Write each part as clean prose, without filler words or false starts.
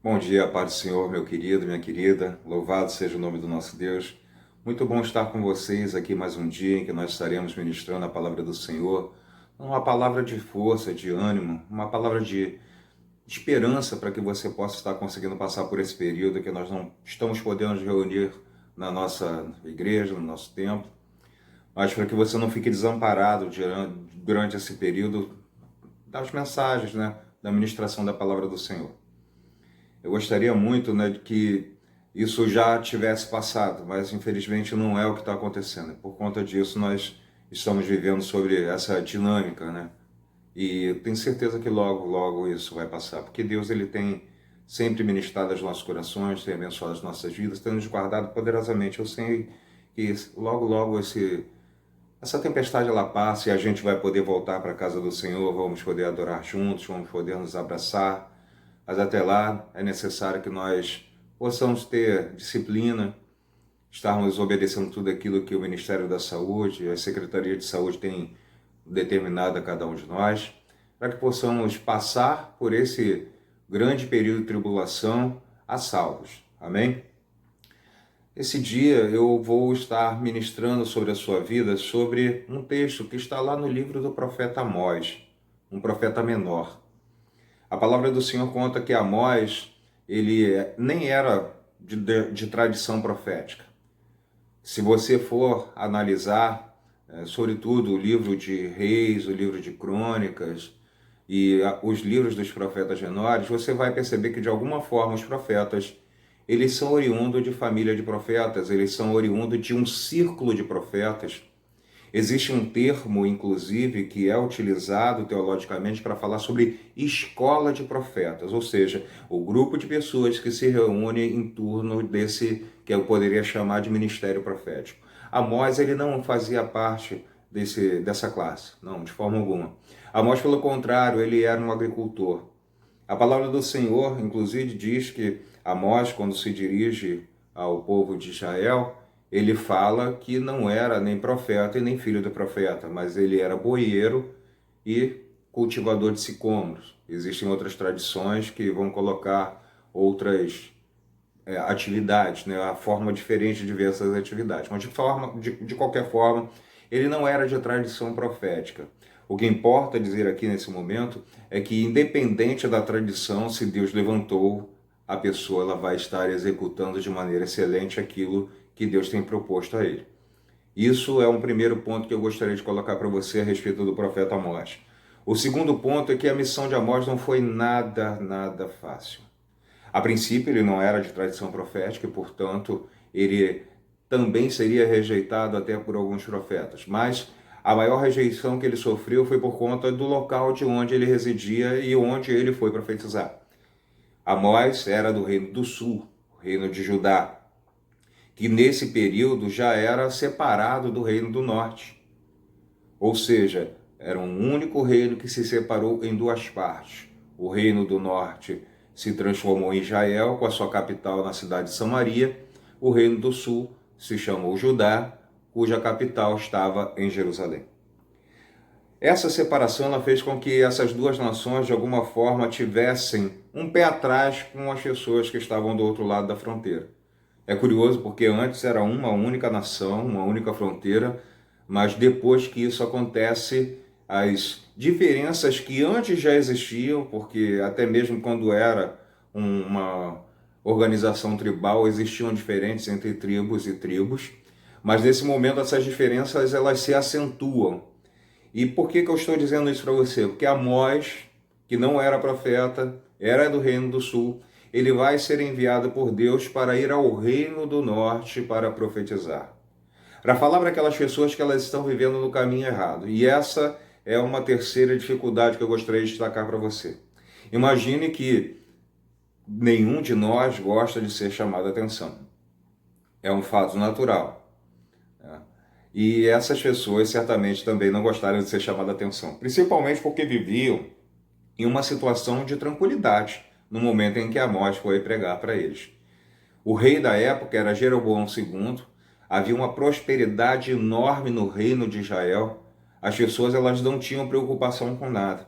Bom dia, Pai do Senhor, meu querido, minha querida. Louvado seja o nome do nosso Deus. Muito bom estar com vocês aqui mais um dia em que nós estaremos ministrando a palavra do Senhor. Uma palavra de força, de ânimo, uma palavra de esperança para que você possa estar conseguindo passar por esse período que nós não estamos podendo nos reunir na nossa igreja, no nosso templo, mas para que você não fique desamparado durante esse período das mensagens, né, da ministração da palavra do Senhor. Eu gostaria muito, né, de que isso já tivesse passado, mas infelizmente não é o que está acontecendo. Por conta disso, nós estamos vivendo sobre essa dinâmica, né? E tenho certeza que logo, logo isso vai passar, porque Deus ele tem sempre ministrado aos nossos corações, tem abençoado as nossas vidas, tem nos guardado poderosamente. Eu sei que logo, logo essa tempestade ela passa e a gente vai poder voltar para a casa do Senhor, vamos poder adorar juntos, vamos poder nos abraçar, mas até lá é necessário que nós possamos ter disciplina, estarmos obedecendo tudo aquilo que o Ministério da Saúde, a Secretaria de Saúde tem determinado a cada um de nós, para que possamos passar por esse grande período de tribulação a salvos. Amém? Esse dia eu vou estar ministrando sobre a sua vida, sobre um texto que está lá no livro do profeta Amós, um profeta menor. A palavra do Senhor conta que Amós, ele nem era de tradição profética. Se você for analisar, sobretudo o livro de Reis, o livro de Crônicas e os livros dos profetas menores, você vai perceber que de alguma forma os profetas, eles são oriundos de família de profetas, eles são oriundos de um círculo de profetas. Existe um termo, inclusive, que é utilizado teologicamente para falar sobre escola de profetas, ou seja, o grupo de pessoas que se reúne em torno desse que eu poderia chamar de ministério profético. Amós, ele não fazia parte dessa classe, não, de forma alguma. Amós, pelo contrário, ele era um agricultor. A palavra do Senhor, inclusive, diz que Amós, quando se dirige ao povo de Israel, ele fala que não era nem profeta e nem filho do profeta, mas ele era boieiro e cultivador de sicômoros. Existem outras tradições que vão colocar outras atividades, né? A forma diferente de ver essas atividades. Mas de qualquer forma, ele não era de tradição profética. O que importa dizer aqui nesse momento é que, independente da tradição, se Deus levantou, a pessoa ela vai estar executando de maneira excelente aquilo que Deus tem proposto a ele. Isso é um primeiro ponto que eu gostaria de colocar para você a respeito do profeta Amós. O segundo ponto é que a missão de Amós não foi nada fácil. A princípio, ele não era de tradição profética e, portanto, ele também seria rejeitado até por alguns profetas. Mas a maior rejeição que ele sofreu foi por conta do local de onde ele residia e onde ele foi profetizar. Amós era do reino do sul, o reino de Judá, que nesse período já era separado do reino do norte. Ou seja, era um único reino que se separou em duas partes. O reino do norte se transformou em Israel, com a sua capital na cidade de Samaria. O reino do sul se chamou Judá, cuja capital estava em Jerusalém. Essa separação ela fez com que essas duas nações, de alguma forma, tivessem um pé atrás com as pessoas que estavam do outro lado da fronteira. É curioso porque antes era uma única nação, uma única fronteira, mas depois que isso acontece, as diferenças que antes já existiam, porque até mesmo quando era uma organização tribal, existiam diferenças entre tribos e tribos, mas nesse momento essas diferenças elas se acentuam. E por que eu estou dizendo isso para você? Porque Amós, que não era profeta, era do reino do sul, ele vai ser enviado por Deus para ir ao reino do norte para profetizar. Para falar para aquelas pessoas que elas estão vivendo no caminho errado. E essa é uma terceira dificuldade que eu gostaria de destacar para você. Imagine que nenhum de nós gosta de ser chamado a atenção. É um fato natural. E essas pessoas certamente também não gostaram de ser chamadas a atenção, principalmente porque viviam em uma situação de tranquilidade no momento em que Amós foi pregar para eles. O rei da época era Jeroboão II, havia uma prosperidade enorme no reino de Israel, as pessoas elas não tinham preocupação com nada.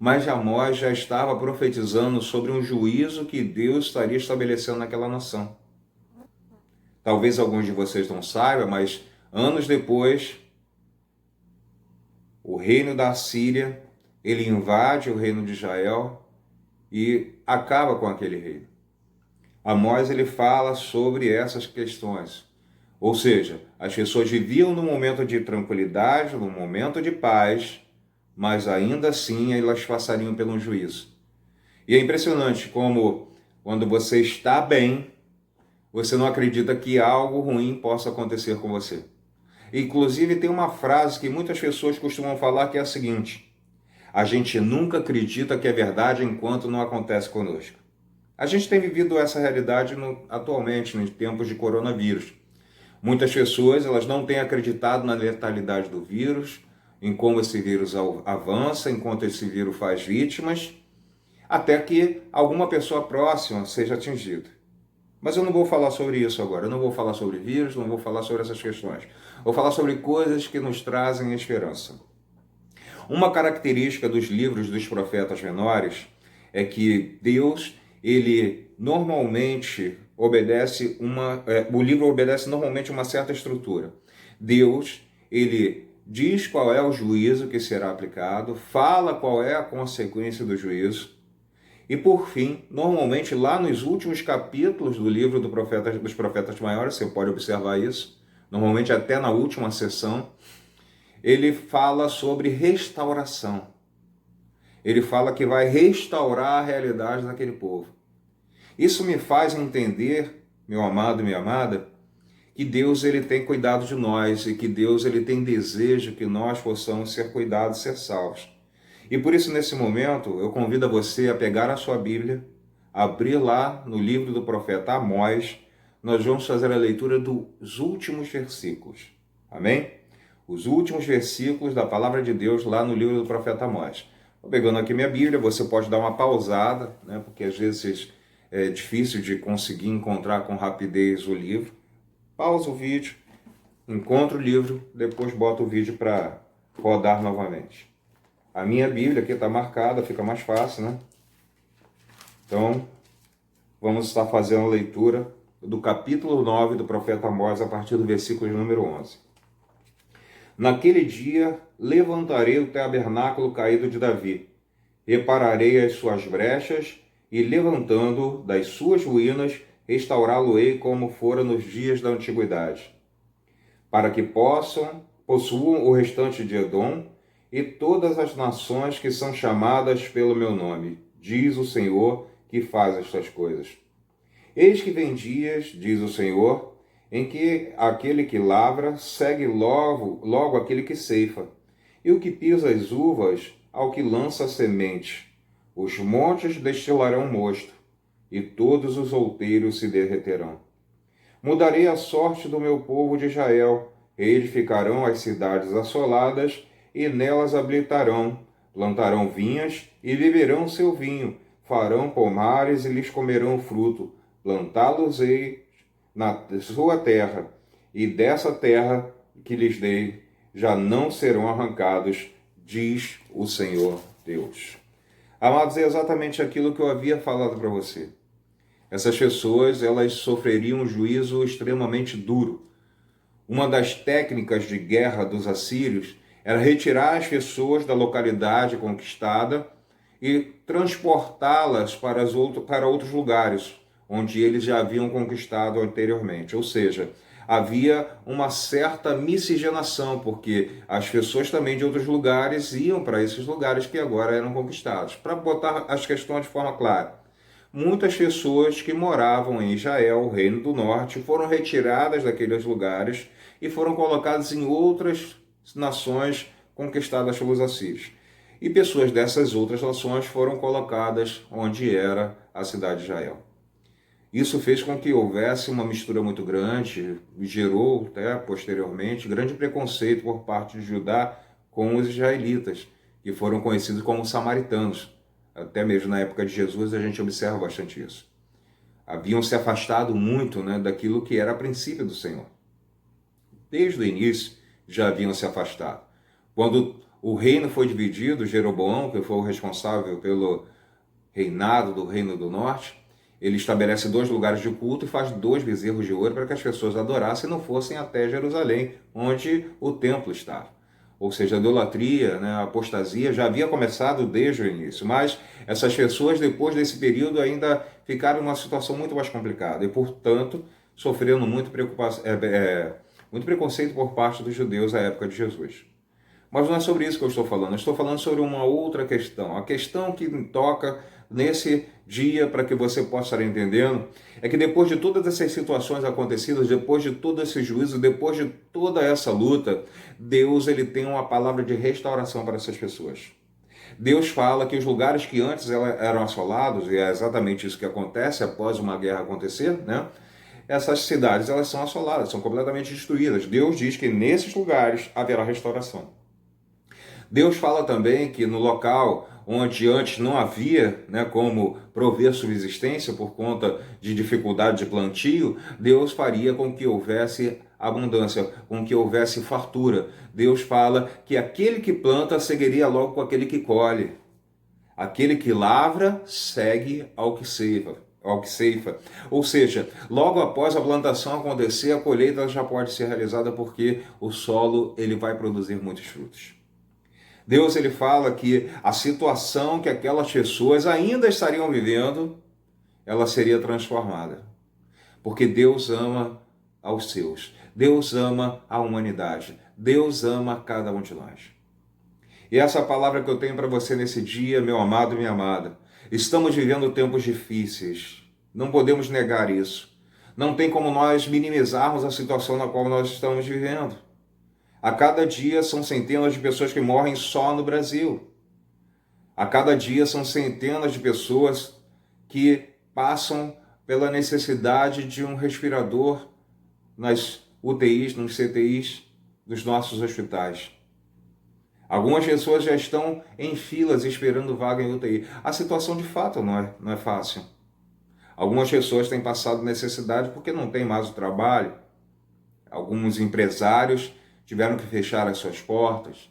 mas Amós já estava profetizando sobre um juízo que Deus estaria estabelecendo naquela nação. Talvez alguns de vocês não saibam, mas anos depois, o reino da Síria, ele invade o reino de Israel e acaba com aquele reino. Amós ele fala sobre essas questões. Ou seja, as pessoas viviam num momento de tranquilidade, num momento de paz, mas ainda assim elas passariam pelo juízo. E é impressionante como, quando você está bem, você não acredita que algo ruim possa acontecer com você. Inclusive, tem uma frase que muitas pessoas costumam falar que é a seguinte: a gente nunca acredita que é verdade enquanto não acontece conosco. A gente tem vivido essa realidade atualmente, nos tempos de coronavírus. Muitas pessoas elas não têm acreditado na letalidade do vírus, em como esse vírus avança, enquanto esse vírus faz vítimas, até que alguma pessoa próxima seja atingida. Mas eu não vou falar sobre isso agora, eu não vou falar sobre vírus, não vou falar sobre essas questões. Vou falar sobre coisas que nos trazem esperança. Uma característica dos livros dos profetas menores é que Deus, ele normalmente obedece o livro obedece normalmente uma certa estrutura. Deus, ele diz qual é o juízo que será aplicado, fala qual é a consequência do juízo, e por fim, normalmente lá nos últimos capítulos do livro dos profetas maiores, você pode observar isso, normalmente até na última sessão, ele fala sobre restauração. Ele fala que vai restaurar a realidade daquele povo. Isso me faz entender, meu amado e minha amada, que Deus ele tem cuidado de nós e que Deus ele tem desejo que nós possamos ser cuidados, ser salvos. E por isso, nesse momento, eu convido a você a pegar a sua Bíblia, abrir lá no livro do profeta Amós, nós vamos fazer a leitura dos últimos versículos. Amém? Os últimos versículos da palavra de Deus lá no livro do profeta Amós. Estou pegando aqui minha Bíblia, você pode dar uma pausada, né, porque às vezes é difícil de conseguir encontrar com rapidez o livro. Pausa o vídeo, encontra o livro, depois bota o vídeo para rodar novamente. A minha Bíblia aqui está marcada, fica mais fácil, né? Então, vamos estar fazendo a leitura do capítulo 9 do profeta Amós, a partir do versículo número 11. Naquele dia, levantarei o tabernáculo caído de Davi, repararei as suas brechas e, levantando das suas ruínas, restaurá-lo-ei como fora nos dias da antiguidade, para que possuam o restante de Edom, e todas as nações que são chamadas pelo meu nome, diz o Senhor que faz estas coisas. Eis que vem dias, diz o Senhor, em que aquele que lavra segue logo aquele que ceifa, e o que pisa as uvas ao que lança a semente. Os montes destilarão mosto, e todos os outeiros se derreterão. Mudarei a sorte do meu povo de Israel, edificarão as cidades assoladas, e nelas habitarão, plantarão vinhas e beberão seu vinho, farão pomares e lhes comerão fruto, plantá-los-ei na sua terra, e dessa terra que lhes dei já não serão arrancados, diz o Senhor Deus. Amados, é exatamente aquilo que eu havia falado para você. Essas pessoas, elas sofreriam um juízo extremamente duro. Uma das técnicas de guerra dos assírios era retirar as pessoas da localidade conquistada e transportá-las para outros lugares, onde eles já haviam conquistado anteriormente. Ou seja, havia uma certa miscigenação, porque as pessoas também de outros lugares iam para esses lugares que agora eram conquistados. Para botar as questões de forma clara, muitas pessoas que moravam em Israel, o Reino do Norte, foram retiradas daqueles lugares e foram colocadas em outras nações conquistadas pelos assírios. E pessoas dessas outras nações foram colocadas onde era a cidade de Israel. Isso fez com que houvesse uma mistura muito grande, gerou até posteriormente grande preconceito por parte de Judá com os israelitas, que foram conhecidos como samaritanos. Até mesmo na época de Jesus a gente observa bastante isso. Haviam se afastado muito, daquilo que era a princípio do Senhor. Desde o início já haviam se afastado. Quando o reino foi dividido, Jeroboão, que foi o responsável pelo reinado do Reino do Norte, ele estabelece 2 lugares de culto e faz 2 bezerros de ouro para que as pessoas adorassem e não fossem até Jerusalém, onde o templo estava. Ou seja, a idolatria, né, a apostasia já havia começado desde o início, mas essas pessoas, depois desse período, ainda ficaram em uma situação muito mais complicada e, portanto, sofrendo muito preconceito por parte dos judeus à época de Jesus. Mas não é sobre isso que eu estou falando. Eu estou falando sobre uma outra questão. A questão que me toca nesse dia, para que você possa estar entendendo, é que depois de todas essas situações acontecidas, depois de todo esse juízo, depois de toda essa luta, Deus ele tem uma palavra de restauração para essas pessoas. Deus fala que os lugares que antes eram assolados, e é exatamente isso que acontece após uma guerra acontecer, né? Essas cidades elas são assoladas, são completamente destruídas. Deus diz que nesses lugares haverá restauração. Deus fala também que no local onde antes não havia, né, como prover subsistência por conta de dificuldade de plantio, Deus faria com que houvesse abundância, com que houvesse fartura. Deus fala que aquele que planta seguiria logo com aquele que colhe. Aquele que lavra segue ao que ceifa. Ou seja, logo após a plantação acontecer, a colheita já pode ser realizada porque o solo ele vai produzir muitos frutos. Deus ele fala que a situação que aquelas pessoas ainda estariam vivendo, ela seria transformada. Porque Deus ama aos seus. Deus ama a humanidade. Deus ama cada um de nós. E essa palavra que eu tenho para você nesse dia, meu amado e minha amada, estamos vivendo tempos difíceis. Não podemos negar isso. Não tem como nós minimizarmos a situação na qual nós estamos vivendo. A cada dia são centenas de pessoas que morrem só no Brasil. A cada dia são centenas de pessoas que passam pela necessidade de um respirador nas UTIs, nos CTIs dos nossos hospitais. Algumas pessoas já estão em filas esperando vaga em UTI. A situação de fato não é fácil. Algumas pessoas têm passado necessidade porque não tem mais o trabalho. Alguns empresários tiveram que fechar as suas portas.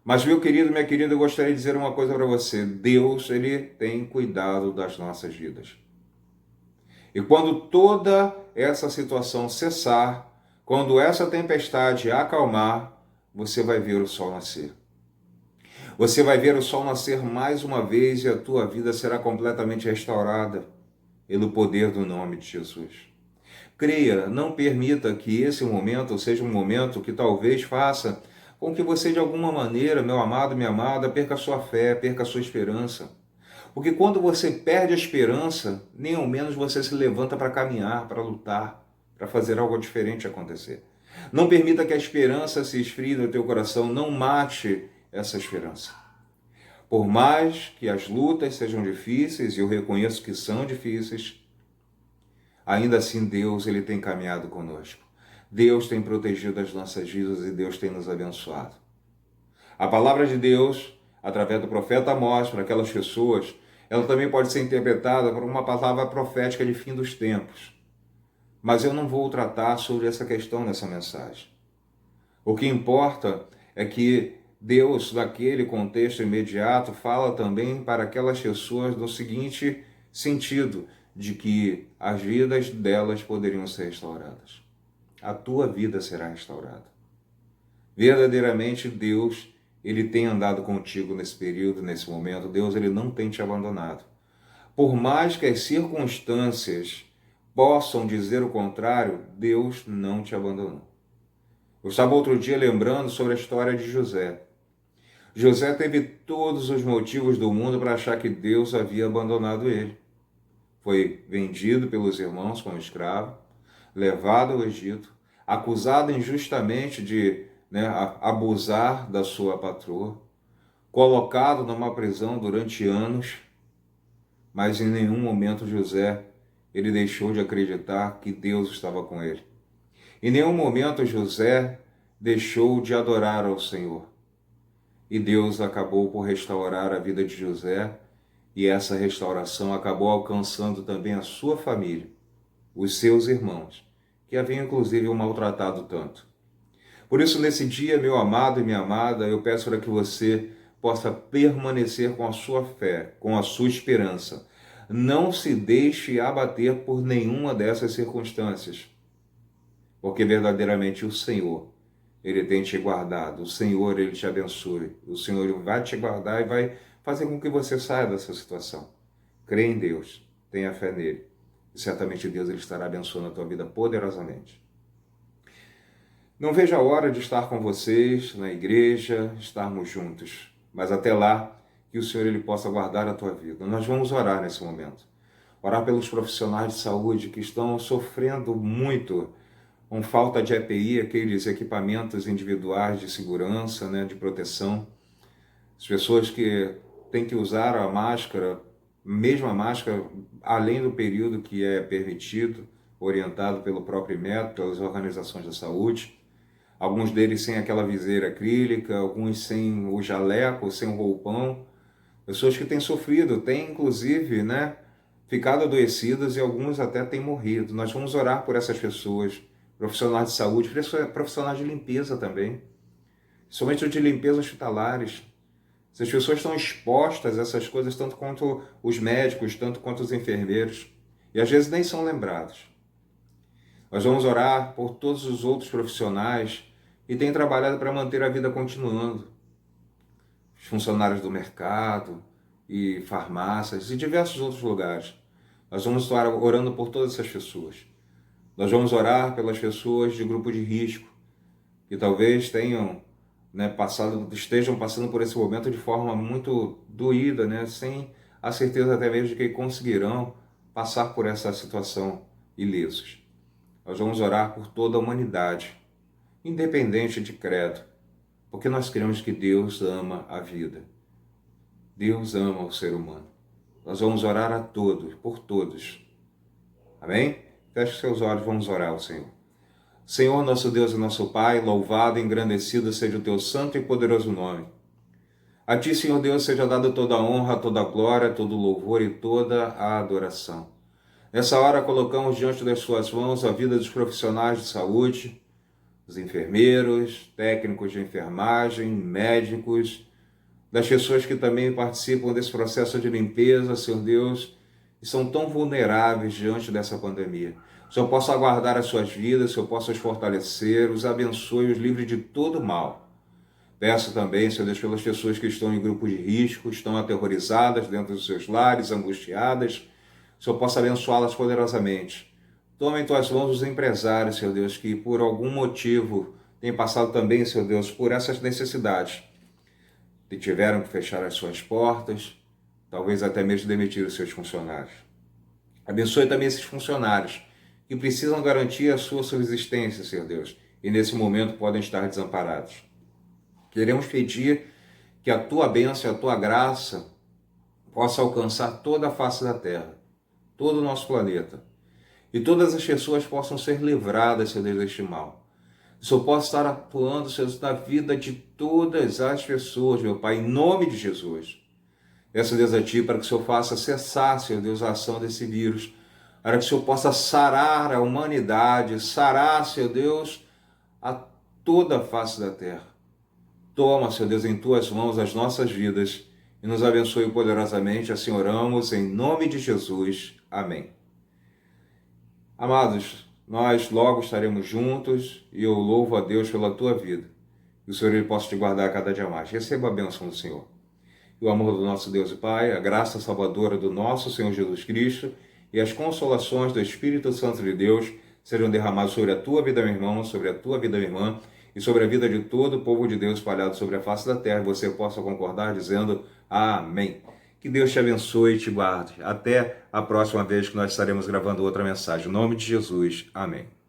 Mas, meu querido, minha querida, eu gostaria de dizer uma coisa para você. Deus, ele tem cuidado das nossas vidas. E quando toda essa situação cessar, quando essa tempestade acalmar, você vai ver o sol nascer. Você vai ver o sol nascer mais uma vez e a tua vida será completamente restaurada pelo poder do nome de Jesus. Creia, não permita que esse momento seja um momento que talvez faça com que você de alguma maneira, meu amado, minha amada, perca a sua fé, perca a sua esperança. Porque quando você perde a esperança, nem ao menos você se levanta para caminhar, para lutar, para fazer algo diferente acontecer. Não permita que a esperança se esfrie no teu coração, não mate essa esperança. Por mais que as lutas sejam difíceis, e eu reconheço que são difíceis, ainda assim Deus ele tem caminhado conosco. Deus tem protegido as nossas vidas e Deus tem nos abençoado. A palavra de Deus, através do profeta Amós, para aquelas pessoas, ela também pode ser interpretada por uma palavra profética de fim dos tempos. Mas eu não vou tratar sobre essa questão nessa mensagem. O que importa é que Deus, naquele contexto imediato, fala também para aquelas pessoas no seguinte sentido, de que as vidas delas poderiam ser restauradas. A tua vida será restaurada. Verdadeiramente, Deus, ele tem andado contigo nesse período, nesse momento. Deus, ele não tem te abandonado. Por mais que as circunstâncias possam dizer o contrário, Deus não te abandonou. Eu estava outro dia lembrando sobre a história de José. José teve todos os motivos do mundo para achar que Deus havia abandonado ele. Foi vendido pelos irmãos como escravo, levado ao Egito, acusado injustamente de abusar da sua patroa, colocado numa prisão durante anos, mas em nenhum momento José ele deixou de acreditar que Deus estava com ele. Em nenhum momento José deixou de adorar ao Senhor. E Deus acabou por restaurar a vida de José, e essa restauração acabou alcançando também a sua família, os seus irmãos, que haviam inclusive o maltratado tanto. Por isso, nesse dia, meu amado e minha amada, eu peço para que você possa permanecer com a sua fé, com a sua esperança. Não se deixe abater por nenhuma dessas circunstâncias, porque verdadeiramente o Senhor, Ele tem te guardado, o Senhor, Ele te abençoe, o Senhor vai te guardar e vai fazer com que você saia dessa situação. Crê em Deus, tenha fé nele, e certamente Deus Ele estará abençoando a tua vida poderosamente. Não vejo a hora de estar com vocês na igreja, estarmos juntos, mas até lá, que o Senhor Ele possa guardar a tua vida. Nós vamos orar nesse momento. Orar pelos profissionais de saúde que estão sofrendo muito com falta de EPI, aqueles equipamentos individuais de segurança, né, de proteção. As pessoas que têm que usar a máscara, mesmo a máscara, além do período que é permitido, orientado pelo próprio médico, pelas organizações da saúde. Alguns deles sem aquela viseira acrílica, alguns sem o jaleco, sem o roupão. Pessoas que têm sofrido, têm inclusive, né, ficado adoecidas e alguns até têm morrido. Nós vamos orar por essas pessoas, profissionais de saúde, profissionais de limpeza também, somente de limpeza hospitalares. Essas pessoas estão expostas a essas coisas tanto quanto os médicos, tanto quanto os enfermeiros, e às vezes nem são lembrados. Nós vamos orar por todos os outros profissionais que têm trabalhado para manter a vida continuando. Os funcionários do mercado e farmácias e diversos outros lugares. Nós vamos estar orando por todas essas pessoas. Nós vamos orar pelas pessoas de grupo de risco, que talvez tenham, né, estejam passando por esse momento de forma muito doída, né, sem a certeza até mesmo de que conseguirão passar por essa situação ilesos. Nós vamos orar por toda a humanidade, independente de credo, porque nós cremos que Deus ama a vida. Deus ama o ser humano. Nós vamos orar a todos, por todos. Amém? Feche seus olhos, vamos orar ao Senhor. Senhor, nosso Deus e nosso Pai, louvado e engrandecido seja o teu santo e poderoso nome. A ti, Senhor Deus, seja dada toda a honra, toda a glória, todo o louvor e toda a adoração. Nessa hora, colocamos diante das suas mãos a vida dos profissionais de saúde, os enfermeiros, técnicos de enfermagem, médicos, das pessoas que também participam desse processo de limpeza, Senhor Deus, e são tão vulneráveis diante dessa pandemia. O Senhor possa guardar as suas vidas, o Senhor possa os fortalecer, os abençoe, os livre de todo mal. Peço também, Senhor Deus, pelas pessoas que estão em grupo de risco, estão aterrorizadas dentro dos seus lares, angustiadas, o Senhor possa abençoá-las poderosamente. Toma em tuas mãos os empresários, Senhor Deus, que por algum motivo têm passado também, Senhor Deus, por essas necessidades. E tiveram que fechar as suas portas, talvez até mesmo demitir os seus funcionários. Abençoe também esses funcionários que precisam garantir a sua subsistência, Senhor Deus, e nesse momento podem estar desamparados. Queremos pedir que a tua bênção e a tua graça possa alcançar toda a face da terra, todo o nosso planeta, e todas as pessoas possam ser livradas, Senhor Deus, deste mal. O Senhor possa estar atuando, Senhor Deus, na vida de todas as pessoas, meu Pai, em nome de Jesus. Peço, Deus, a Ti para que o Senhor faça cessar, Senhor Deus, a ação desse vírus, para que o Senhor possa sarar a humanidade, sarar, Senhor Deus, a toda a face da terra. Toma, Senhor Deus, em Tuas mãos as nossas vidas e nos abençoe poderosamente. Assim oramos, em nome de Jesus. Amém. Amados, nós logo estaremos juntos e eu louvo a Deus pela tua vida. Que o Senhor Ele possa te guardar cada dia mais. Receba a bênção do Senhor. E o amor do nosso Deus e Pai, a graça salvadora do nosso Senhor Jesus Cristo e as consolações do Espírito Santo de Deus sejam derramados sobre a tua vida, meu irmão, sobre a tua vida, minha irmã, e sobre a vida de todo o povo de Deus espalhado sobre a face da terra. E você possa concordar dizendo amém. Que Deus te abençoe e te guarde. Até a próxima vez que nós estaremos gravando outra mensagem. Em nome de Jesus. Amém.